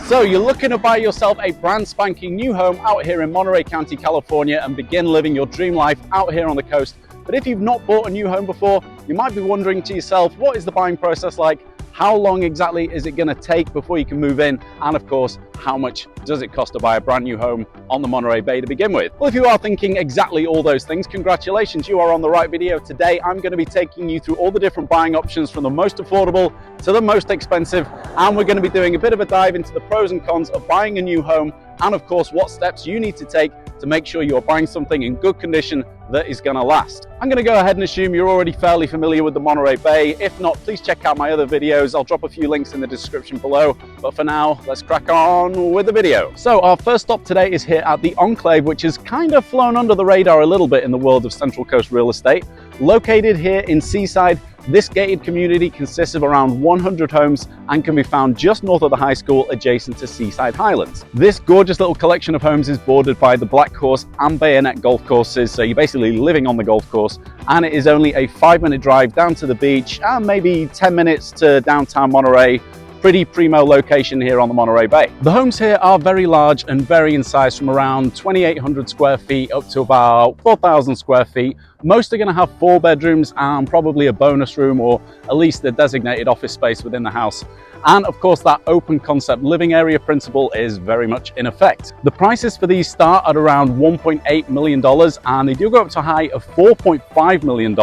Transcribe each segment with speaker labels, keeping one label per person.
Speaker 1: So you're looking to buy yourself a brand spanking new home out here in Monterey County, California, and begin living your dream life out here on the coast. But if you've not bought a new home before, you might be wondering to yourself, what is the buying process like? How long exactly is it going to take before you can move in? And of course, how much does it cost to buy a brand new home on the Monterey Bay to begin with? Well, if you are thinking exactly all those things, congratulations, you are on the right video. Today, I'm going to be taking you through all the different buying options from the most affordable to the most expensive. And we're going to be doing a bit of a dive into the pros and cons of buying a new home. And of course, what steps you need to take to make sure you're buying something in good condition that is going to last. I'm going to go ahead and assume you're already fairly familiar with the Monterey Bay. If not, please check out my other videos. I'll drop a few links in the description below. But for now, let's crack on with the video. So our first stop today is here at the Enclave, which has kind of flown under the radar a little bit in the world of Central Coast real estate. Located here in Seaside, this gated community consists of around 100 homes and can be found just north of the high school adjacent to Seaside Highlands. This gorgeous little collection of homes is bordered by the Black Horse and Bayonet golf courses, so you're basically living on the golf course, and it is only a 5-minute drive down to the beach and maybe 10 minutes to downtown Monterey. Pretty primo location here on the Monterey Bay. The homes here are very large and vary in size from around 2,800 square feet up to about 4,000 square feet. Most are going to have 4 bedrooms and probably a bonus room or at least a designated office space within the house. And of course, that open concept living area principle is very much in effect. The prices for these start at around $1.8 million and they do go up to a high of $4.5 million.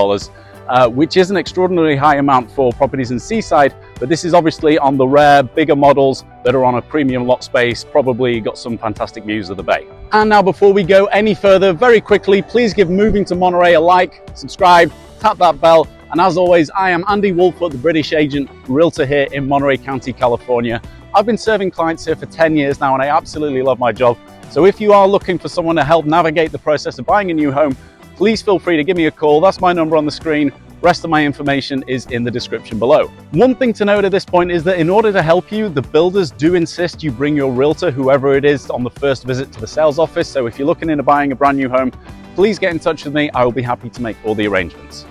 Speaker 1: Which is an extraordinarily high amount for properties in Seaside, but this is obviously on the rare, bigger models that are on a premium lot space, probably got some fantastic views of the bay. And now before we go any further, very quickly, please give Moving to Monterey a like, subscribe, tap that bell, and as always, I am Andy Woolfoot, the British agent, realtor here in Monterey County, California. I've been serving clients here for 10 years now and I absolutely love my job. So if you are looking for someone to help navigate the process of buying a new home, please feel free to give me a call. That's my number on the screen. Rest of my information is in the description below. One thing to note at this point is that in order to help you, the builders do insist you bring your realtor, whoever it is, on the first visit to the sales office. So if you're looking into buying a brand new home, please get in touch with me. I will be happy to make all the arrangements.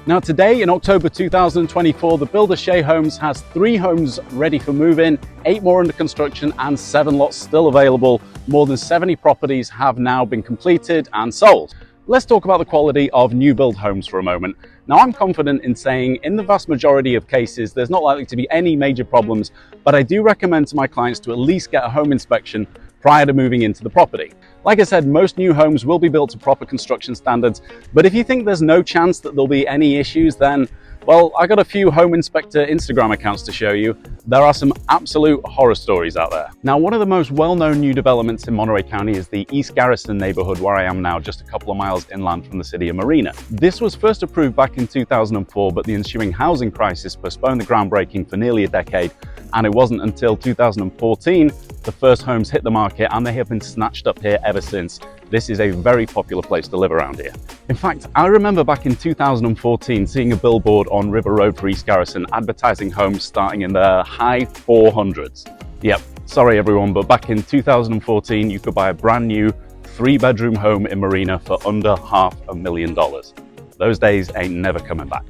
Speaker 1: Now today, in October 2024, the builder Shea Homes has 3 homes ready for move-in, 8 more under construction, and 7 lots still available. More than 70 properties have now been completed and sold. Let's talk about the quality of new build homes for a moment. Now, I'm confident in saying in the vast majority of cases, there's not likely to be any major problems, but I do recommend to my clients to at least get a home inspection prior to moving into the property. Like I said, most new homes will be built to proper construction standards, but if you think there's no chance that there'll be any issues, then well, I got a few home inspector Instagram accounts to show you. There are some absolute horror stories out there. Now, one of the most well-known new developments in Monterey County is the East Garrison neighborhood where I am now, just a couple of miles inland from the city of Marina. This was first approved back in 2004, but the ensuing housing crisis postponed the groundbreaking for nearly a decade, and it wasn't until 2014 the first homes hit the market, and they have been snatched up here ever since. This is a very popular place to live around here. In fact, I remember back in 2014 seeing a billboard on River Road for East Garrison advertising homes starting in the high 400s. Yep, sorry everyone, but back in 2014 you could buy a brand new 3-bedroom home in Marina for under $500,000. Those days ain't never coming back.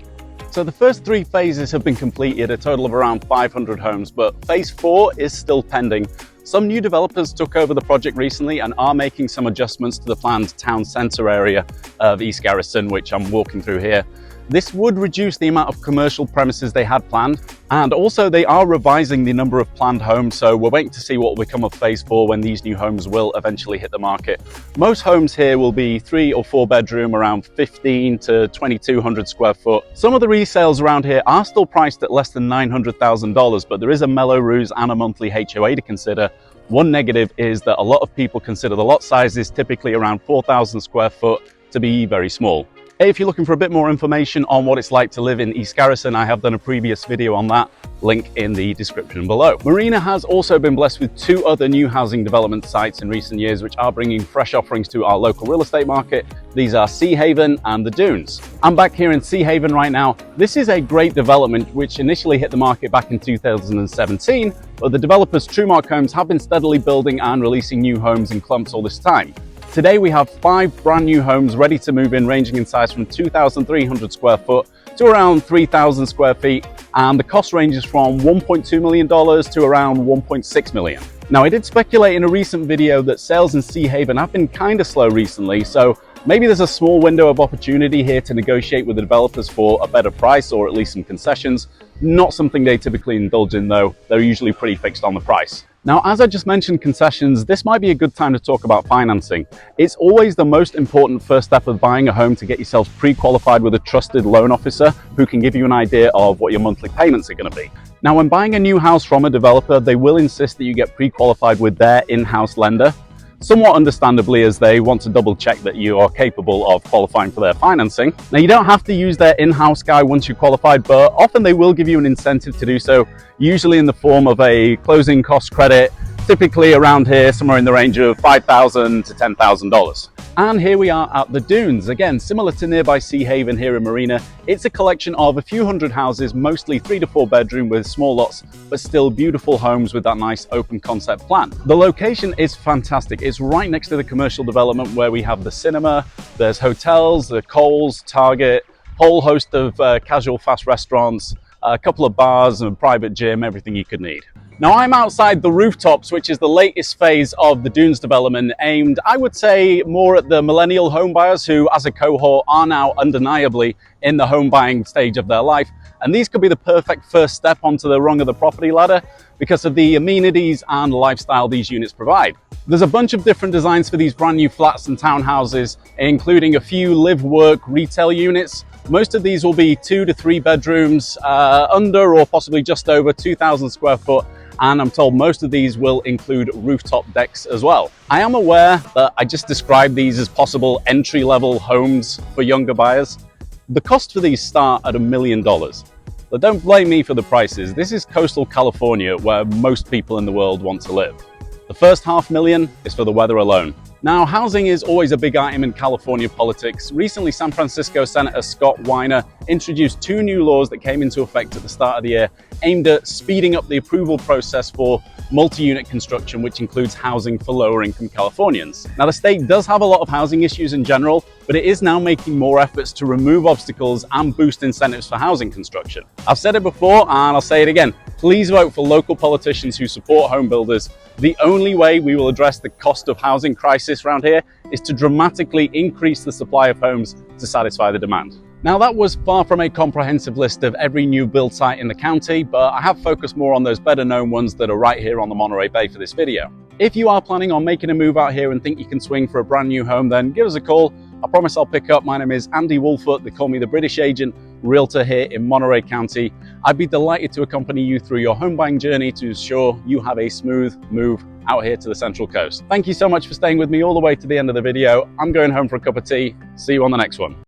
Speaker 1: So the first 3 phases have been completed, a total of around 500 homes, but phase 4 is still pending. Some new developers took over the project recently and are making some adjustments to the planned town centre area of East Garrison, which I'm walking through here. This would reduce the amount of commercial premises they had planned, and also they are revising the number of planned homes, so we're waiting to see what will become of phase 4 when these new homes will eventually hit the market. Most homes here will be 3 or 4 bedroom, around 15 to 2,200 square foot. Some of the resales around here are still priced at less than $900,000, but there is a Melrose and a monthly HOA to consider. One negative is that a lot of people consider the lot sizes, typically around 4,000 square foot, to be very small. If you're looking for a bit more information on what it's like to live in East Garrison, I have done a previous video on that, link in the description below. Marina has also been blessed with 2 other new housing development sites in recent years, which are bringing fresh offerings to our local real estate market. These are Sea Haven and the Dunes. I'm back here in Sea Haven right now. This is a great development which initially hit the market back in 2017, but the developers Trumark Homes have been steadily building and releasing new homes in clumps all this time. Today we have 5 brand new homes ready to move in, ranging in size from 2,300 square foot to around 3,000 square feet, and the cost ranges from $1.2 million to around $1.6 million. Now, I did speculate in a recent video that sales in Sea Haven have been kind of slow recently, so maybe there's a small window of opportunity here to negotiate with the developers for a better price or at least some concessions. Not something they typically indulge in though, they're usually pretty fixed on the price. Now, as I just mentioned concessions, this might be a good time to talk about financing. It's always the most important first step of buying a home to get yourselves pre-qualified with a trusted loan officer who can give you an idea of what your monthly payments are going to be. Now, when buying a new house from a developer, they will insist that you get pre-qualified with their in-house lender, somewhat understandably as they want to double check that you are capable of qualifying for their financing. Now, you don't have to use their in-house guy once you're qualified, but often they will give you an incentive to do so, usually in the form of a closing cost credit, typically around here somewhere in the range of $5,000 to $10,000. And here we are at the Dunes. Again, similar to nearby Sea Haven here in Marina, it's a collection of a few hundred houses, mostly 3 to 4 bedroom with small lots, but still beautiful homes with that nice open concept plan. The location is fantastic. It's right next to the commercial development where we have the cinema, there's hotels, the Kohl's, Target, whole host of casual fast restaurants, a couple of bars and a private gym, everything you could need. Now, I'm outside the rooftops, which is the latest phase of the Dunes development, aimed, I would say, more at the millennial home buyers who, as a cohort, are now undeniably in the home buying stage of their life. And these could be the perfect first step onto the rung of the property ladder because of the amenities and lifestyle these units provide. There's a bunch of different designs for these brand new flats and townhouses, including a few live-work retail units. Most of these will be 2 to 3 bedrooms, under or possibly just over 2,000 square foot. And I'm told most of these will include rooftop decks as well. I am aware that I just described these as possible entry-level homes for younger buyers. The cost for these start at $1 million. But don't blame me for the prices. This is coastal California where most people in the world want to live. The first $500,000 is for the weather alone. Now, housing is always a big item in California politics. Recently, San Francisco Senator Scott Weiner introduced 2 new laws that came into effect at the start of the year, aimed at speeding up the approval process for multi-unit construction, which includes housing for lower-income Californians. Now, the state does have a lot of housing issues in general, but it is now making more efforts to remove obstacles and boost incentives for housing construction. I've said it before, and I'll say it again. Please vote for local politicians who support home builders. The only way we will address the cost of housing crisis around here is to dramatically increase the supply of homes to satisfy the demand. Now, that was far from a comprehensive list of every new build site in the county, but I have focused more on those better known ones that are right here on the Monterey Bay for this video. If you are planning on making a move out here and think you can swing for a brand new home, then give us a call. I promise I'll pick up. My name is Andy Woolfoot. They call me the British Agent, Realtor here in Monterey County. I'd be delighted to accompany you through your home buying journey to ensure you have a smooth move out here to the Central Coast. Thank you so much for staying with me all the way to the end of the video. I'm going home for a cup of tea. See you on the next one.